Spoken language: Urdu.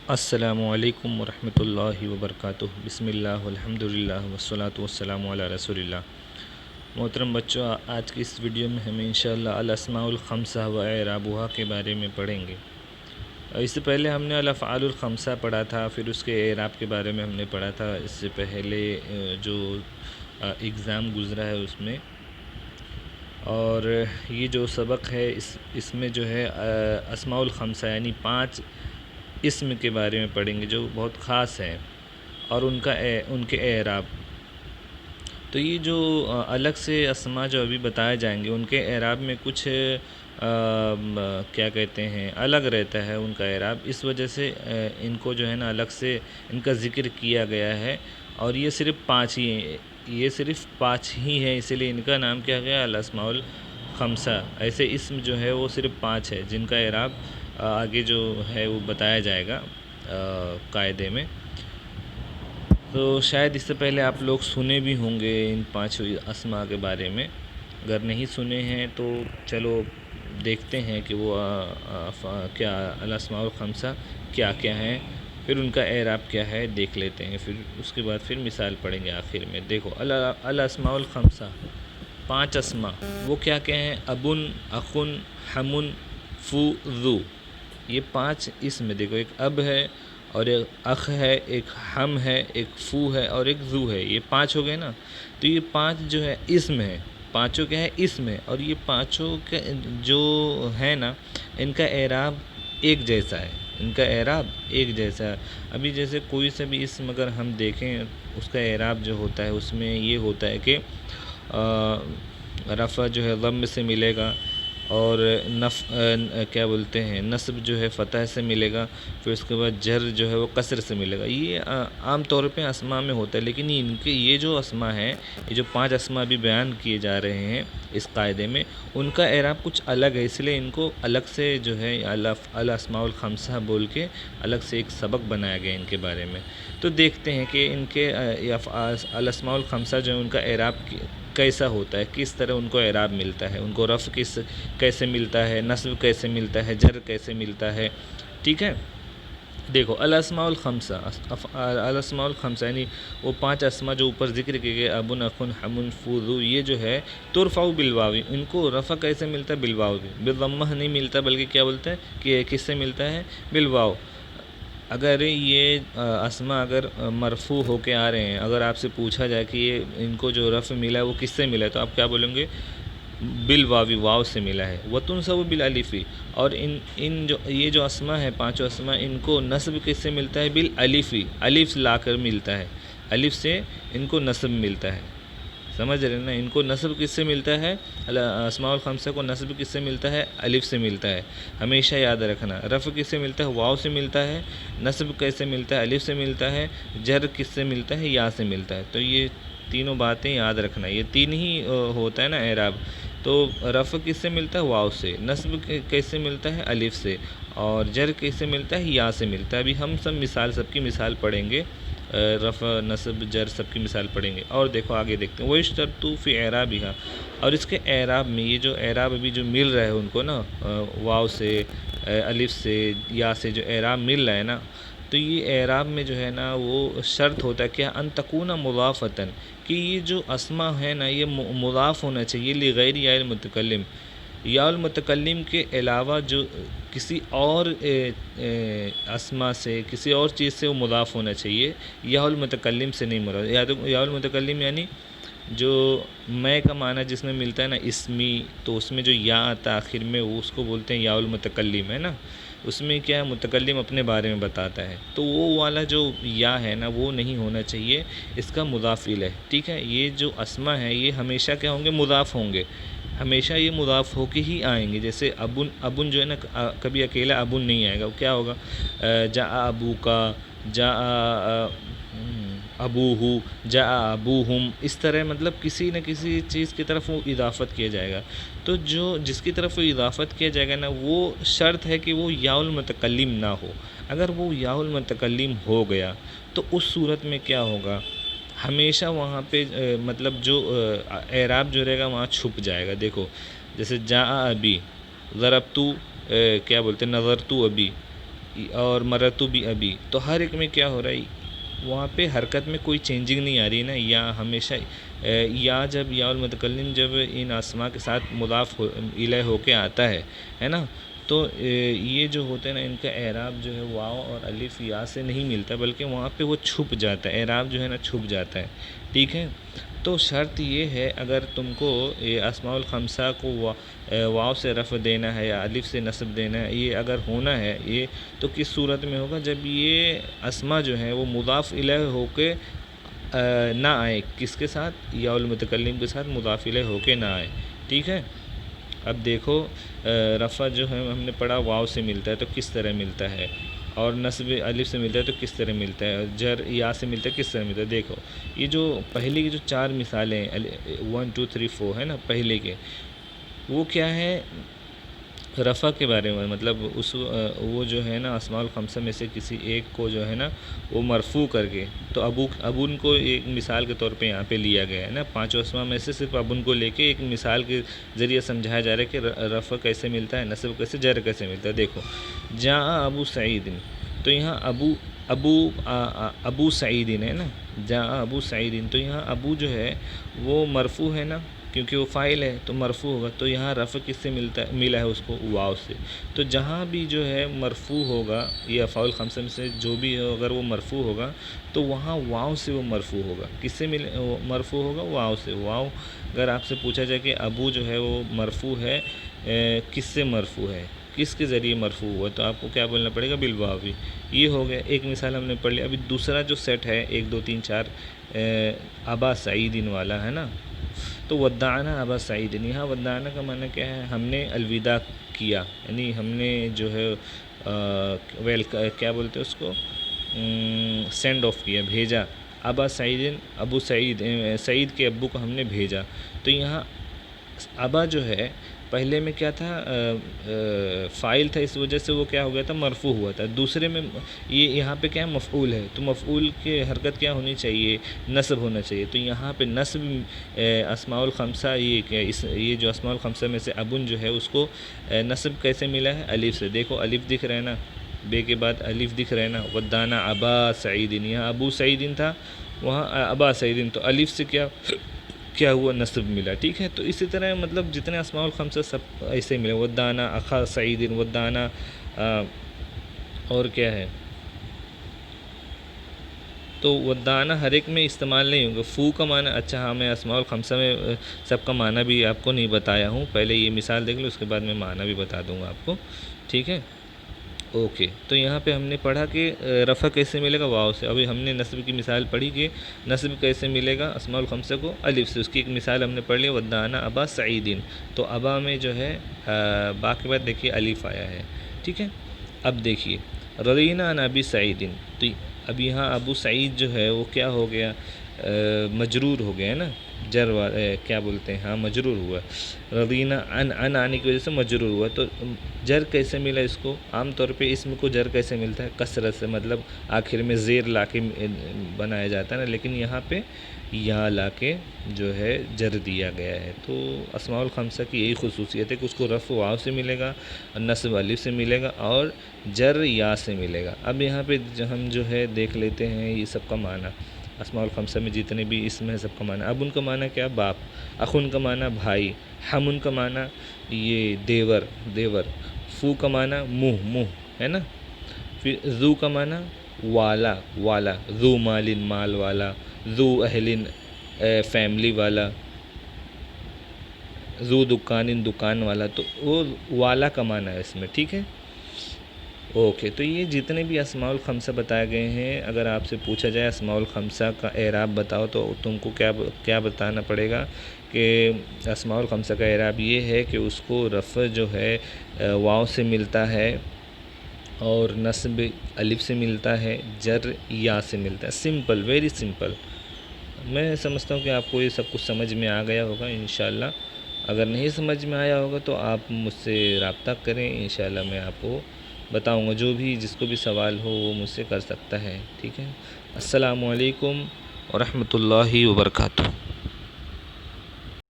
السلام علیکم ورحمۃ اللہ وبرکاتہ۔ بسم اللہ الحمد للہ والصلاة والسلام علی رسول اللہ۔ محترم بچوں، آج کی اس ویڈیو میں ہم انشاءاللہ الاسماء الخمسہ و اعرابها کے بارے میں پڑھیں گے۔ اس سے پہلے ہم نے الافعال الخمسہ پڑھا تھا، پھر اس کے اعراب کے بارے میں ہم نے پڑھا تھا۔ اس سے پہلے جو اگزام گزرا ہے اس میں، اور یہ جو سبق ہے اس میں جو ہے اسماء الخمسہ یعنی 5 اسم کے بارے میں پڑھیں گے جو بہت خاص ہیں، اور ان کے اعراب۔ تو یہ جو الگ سے اسماء جو ابھی بتائے جائیں گے، ان کے اعراب میں کچھ کیا کہتے ہیں الگ رہتا ہے ان کا اعراب، اس وجہ سے ان کو جو ہے نا الگ سے ان کا ذکر کیا گیا ہے۔ اور یہ صرف 5 ہی ہیں، یہ صرف 5 ہی ہیں، اسی لیے ان کا نام کیا گیا الاسماء الخمسہ۔ ایسے اسم جو ہے وہ صرف 5 ہے جن کا اعراب آگے جو ہے وہ بتایا جائے گا قاعدے میں۔ تو شاید اس سے پہلے آپ لوگ سنے بھی ہوں گے ان 5 اسماء کے بارے میں، اگر نہیں سنے ہیں تو چلو دیکھتے ہیں کہ وہ کیا الاسماء الخمسہ کیا کیا ہیں، پھر ان کا اعراب کیا ہے دیکھ لیتے ہیں، پھر اس کے بعد پھر مثال پڑھیں گے آخر میں۔ دیکھو الاسماء الخمسہ 5 اسماء وہ کیا کیا ہیں؟ ابن، اخن، حمن، فو، ذو۔ یہ 5 اسم دیکھو، ایک اب ہے اور ایک اخ ہے، ایک ہم ہے، ایک فو ہے اور ایک ذو ہے، یہ 5 ہو گئے نا۔ تو یہ 5 جو ہے اسم ہے، پانچوں کیا ہے اسم ہے، اور یہ پانچوں کے جو ہے نا ان کا اعراب ایک جیسا ہے، ان کا اعراب ایک جیسا ہے۔ ابھی جیسے کوئی سا بھی اسم اگر ہم دیکھیں اس کا اعراب جو ہوتا ہے اس میں یہ ہوتا ہے کہ رفع جو ہے ضم سے ملے گا، اور کیا بولتے ہیں نصب جو ہے فتح سے ملے گا، پھر اس کے بعد جر جو ہے وہ کسر سے ملے گا۔ یہ عام طور پہ اسماء میں ہوتا ہے، لیکن ان کے یہ جو اسماء ہیں، یہ جو 5 اسماء بھی بیان کیے جا رہے ہیں اس قاعدے میں، ان کا اعراب کچھ الگ ہے، اس لیے ان کو الگ سے جو ہے الاسماء الخمسہ بول کے الگ سے ایک سبق بنایا گیا ان کے بارے میں۔ تو دیکھتے ہیں کہ ان کے الاسماء الخمسہ جو ہے ان کا اعراب کیسا ہوتا ہے، کس طرح ان کو اعراب ملتا ہے، ان کو رفع کیسے ملتا ہے، نصب کیسے ملتا ہے، جر کیسے ملتا ہے، ٹھیک ہے۔ دیکھو الاسماء الخمسہ، الاسماء الخمسہ یعنی وہ 5 اسماء جو اوپر ذکر کیے گئے ابن، اخن، حمن، فو، ذو، یہ جو ہے ترفع بالواو، ان کو رفع کیسے ملتا ہے؟ بالواو، بالضمہ نہیں ملتا، بلکہ کیا بولتا ہے کہ کس سے ملتا ہے؟ بالواو۔ اگر یہ اسماء اگر مرفوع ہو کے آ رہے ہیں، اگر آپ سے پوچھا جائے کہ یہ ان کو جو رفع ملا ہے وہ کس سے ملا ہے، تو آپ کیا بولیں گے؟ بالواوی، واو سے ملا ہے۔ وتنصب بالالف، اور یہ جو اسماء ہے 5 اسماء، ان کو نصب کس سے ملتا ہے؟ بالالف، الف لا کر ملتا ہے، الف سے ان کو نصب ملتا ہے، سمجھ رہے ہیں نا؟ ان کو نصب کس سے ملتا ہے؟ اسماء الخمسہ کو نصب کس سے ملتا ہے؟ الف سے ملتا ہے، ہمیشہ یاد رکھنا۔ رفع کس سے ملتا ہے؟ واو سے ملتا ہے۔ نصب کیسے ملتا ہے؟ الف سے ملتا ہے۔ جر کس سے ملتا ہے؟ یا سے ملتا ہے۔ تو یہ تینوں باتیں یاد رکھنا، یہ 3 ہی ہوتا ہے نا اعراب۔ تو رفع کس سے ملتا ہے؟ واو سے۔ نصب کیسے ملتا ہے؟ الف سے۔ اور جر کیسے ملتا ہے؟ یا سے ملتا ہے۔ ابھی ہم سب کی مثال پڑھیں گے، رفع، نصب، جر سب کی مثال پڑھیں گے۔ اور دیکھو آگے دیکھتے ہیں، وَيُشْتَرْطُ فِي إِعْرَابِهَا، اور اس کے اعراب میں یہ جو اعراب ابھی جو مل رہا ہے ان کو نا، واو سے، الف سے، یا سے جو اعراب مل رہا ہے نا، تو یہ اعراب میں جو ہے نا وہ شرط ہوتا ہے کہ ان تکون مضافتاً، کہ یہ جو اسماء ہے نا یہ مضاف ہونا چاہیے لغیر یا المتکلم، یا المتکلم کے علاوہ جو کسی اور اسماء سے، کسی اور چیز سے وہ مضاف ہونا چاہیے، یا المتکلم سے نہیں مراد۔ یا المتکلم یعنی جو میں کا معنی جس میں ملتا ہے نا اسمی، تو اس میں جو یا آتا آخر میں وہ اس کو بولتے ہیں یا المتکلم، ہے نا؟ اس میں کیا ہے متکلم اپنے بارے میں بتاتا ہے، تو وہ والا جو یا ہے نا وہ نہیں ہونا چاہیے، اس کا مضاف الیہ، ٹھیک ہے۔ یہ جو اسماء ہیں یہ ہمیشہ کیا ہوں گے؟ مضاف ہوں گے، ہمیشہ یہ مضاف ہو کے ہی آئیں گے۔ جیسے ابن جو ہے نا کبھی اکیلا ابن نہیں آئے گا، وہ کیا ہوگا؟ جاء ابوکا، جاء ابوہو، جاء ابوہم، اس طرح مطلب کسی نہ کسی چیز کی طرف وہ اضافت کیا جائے گا۔ تو جس کی طرف وہ اضافت کیا جائے گا نا وہ شرط ہے کہ وہ یا المتکلم نہ ہو۔ اگر وہ یا المتکلم ہو گیا تو اس صورت میں کیا ہوگا؟ ہمیشہ وہاں پہ مطلب جو اعراب جو رہے گا وہاں چھپ جائے گا۔ دیکھو جیسے جاء ابی، ضربتو، کیا بولتے ہیں، نظرتو ابی، اور مرتو بھی ابھی، تو ہر ایک میں کیا ہو رہا ہے، وہاں پہ حرکت میں کوئی چینجنگ نہیں آ رہی نا، یا ہمیشہ یا جب یا المتکلم جب ان اسما کے ساتھ مضاف الیہ ہو کے آتا ہے نا، تو یہ جو ہوتے ہیں نا، ان کا اعراب جو ہے واو اور الف یا سے نہیں ملتا، بلکہ وہاں پہ وہ چھپ جاتا ہے، اعراب جو ہے نا چھپ جاتا ہے، ٹھیک ہے۔ تو شرط یہ ہے، اگر تم کو یہ اسماء الخمسہ کو واو سے رفع دینا ہے یا الف سے نصب دینا ہے، یہ اگر ہونا ہے یہ، تو کس صورت میں ہوگا، جب یہ اسما جو ہے وہ مضاف الیہ ہو کے نہ آئے، کس کے ساتھ، یا المتکلم کے ساتھ مضاف الیہ ہو کے نہ آئے، ٹھیک ہے۔ اب دیکھو رفع جو ہے ہم نے پڑھا واو سے ملتا ہے تو کس طرح ملتا ہے، اور نصب الف سے ملتا ہے تو کس طرح ملتا ہے، جر یا سے ملتا ہے کس طرح ملتا ہے۔ دیکھو یہ جو پہلے کی جو 4 مثالیں ہیں 1 2 3 4 ہے نا پہلے کے، وہ کیا ہے، رفع کے بارے میں، مطلب وہ جو ہے نا اسماء الخمسہ میں سے کسی ایک کو جو ہے نا وہ مرفوع کر کے، تو ابن کو ایک مثال کے طور پہ یہاں پہ لیا گیا ہے نا، 5 اسماء میں سے صرف ابن کو لے کے ایک مثال کے ذریعے سمجھایا جا رہا ہے کہ رفع کیسے ملتا ہے، نصب کیسے، جر کیسے ملتا ہے۔ دیکھو جاء ابو سعید، تو یہاں ابو سعید ہے نا، جاء ابو سعید، تو یہاں ابو جو ہے وہ مرفوع ہے نا، کیونکہ وہ فاعل ہے تو مرفوع ہوگا، تو یہاں رفع کس سے ملا ہے اس کو، واو سے۔ تو جہاں بھی جو ہے مرفوع ہوگا، یہ افعال الخمسہ میں سے جو بھی ہو، اگر وہ مرفوع ہوگا تو وہاں واو سے وہ مرفوع ہوگا، کس سے مرفوع ہوگا، واو سے۔ واو اگر آپ سے پوچھا جائے کہ ابو جو ہے وہ مرفوع ہے، کس سے مرفوع ہے، کس کے ذریعے مرفوع ہوا، تو آپ کو کیا بولنا پڑے گا، بالواو۔ یہ ہو گیا ایک مثال ہم نے پڑھ لیا۔ ابھی دوسرا جو سیٹ ہے 1 2 3 4 ابا سعید والا ہے نا، تو ودعنا ابا سعید، یہاں ودعنا کا معنی کیا ہے، ہم نے الوداع کیا، یعنی ہم نے جو ہے کیا بولتے ہیں اس کو، سینڈ آف کیا، بھیجا، ابا سعید، ابو سعید، سعید کے ابو کو ہم نے بھیجا۔ تو یہاں ابا جو ہے پہلے میں کیا تھا، فاعل تھا، اس وجہ سے وہ کیا ہو گیا تھا، مرفوع ہوا تھا۔ دوسرے میں یہ یہاں پہ کیا ہے، مفعول ہے، تو مفعول کی حرکت کیا ہونی چاہیے، نصب ہونا چاہیے، تو یہاں پہ نصب اسماء الخمسہ، یہ جو اسماء الخمسہ میں سے ابن جو ہے اس کو نصب کیسے ملا ہے، الف سے۔ دیکھو الف دکھ رہا ہے نا، بے کے بعد الف دکھ رہا ہے نا، ودانا ابا سعید، یہاں ابو سعید تھا، وہاں ابا سعید، تو الف سے کیا ہوا، نصب ملا، ٹھیک ہے۔ تو اسی طرح مطلب جتنے اسماء الخمسہ سب ایسے ملے، ودانا اخا سعید، ودانا، اور کیا ہے، تو ودانا ہر ایک میں استعمال نہیں ہوگا۔ فو کا معنی، اچھا ہاں، میں اسماء الخمسہ میں سب کا معنی بھی آپ کو نہیں بتایا ہوں، پہلے یہ مثال دیکھ لو، اس کے بعد میں معنی بھی بتا دوں گا آپ کو، ٹھیک ہے، اوکے۔ تو یہاں پہ ہم نے پڑھا کہ رفع کیسے ملے گا، واو سے۔ ابھی ہم نے نصب کی مثال پڑھی کہ نصب کیسے ملے گا اسماء الخمسہ کو، الف سے، اس کی ایک مثال ہم نے پڑھ لی، ودانا ابا سعیدین، تو ابا میں جو ہے با کے بعد دیکھیے الف آیا ہے، ٹھیک ہے۔ اب دیکھیے رضینا عن ابی سعیدین، تو اب یہاں ابو سعید جو ہے وہ کیا ہو گیا، مجرور ہو گیا ہے نا، کیا بولتے ہیں، ہاں مجرور ہوا، رضینا ان آنے کی وجہ سے مجرور ہوا۔ تو جر کیسے ملا اس کو، عام طور پہ اسم کو جر کیسے ملتا ہے، کثرت سے، مطلب آخر میں زیر لا کے بنایا جاتا ہے نا، لیکن یہاں پہ یا لا کے جو ہے جر دیا گیا ہے۔ تو اسماء الخمسہ کی یہی خصوصیت ہے کہ اس کو رفع واو سے ملے گا، نصب الف سے ملے گا، اور جر یا سے ملے گا۔ اب یہاں پہ ہم جو ہے دیکھ لیتے ہیں یہ سب کا معنی، اسماء الخمسہ میں جتنے بھی اسم ہیں سب کا معنی۔ اب ان کا معنی کیا، باپ، اخن کا معنی بھائی، ہم کا معنی یہ دیور، فو کا معنی منہ ہے نا، پھر ذو کا معنی والا، ذو مال، مال والا، ذو اہل، فیملی والا، ذو دکان والا، تو وہ والا کا معنی ہے اس میں، ٹھیک ہے، اوکے۔ تو یہ جتنے بھی اسماء الخمسہ بتائے گئے ہیں، اگر آپ سے پوچھا جائے اسماء الخمسہ کا اعراب بتاؤ، تو تم کو کیا بتانا پڑے گا کہ اسماء الخمسہ کا اعراب یہ ہے کہ اس کو رفع جو ہے واو سے ملتا ہے، اور نصب الف سے ملتا ہے، جر یا سے ملتا ہے، سمپل، ویری سمپل۔ میں سمجھتا ہوں کہ آپ کو یہ سب کچھ سمجھ میں آ گیا ہوگا انشاءاللہ۔ اگر نہیں سمجھ میں آیا ہوگا تو آپ مجھ سے رابطہ کریں، انشاءاللہ میں آپ کو بتاؤں گا، جس کو بھی سوال ہو وہ مجھ سے کر سکتا ہے، ٹھیک ہے۔ السلام علیکم ورحمۃ اللہ وبرکاتہ۔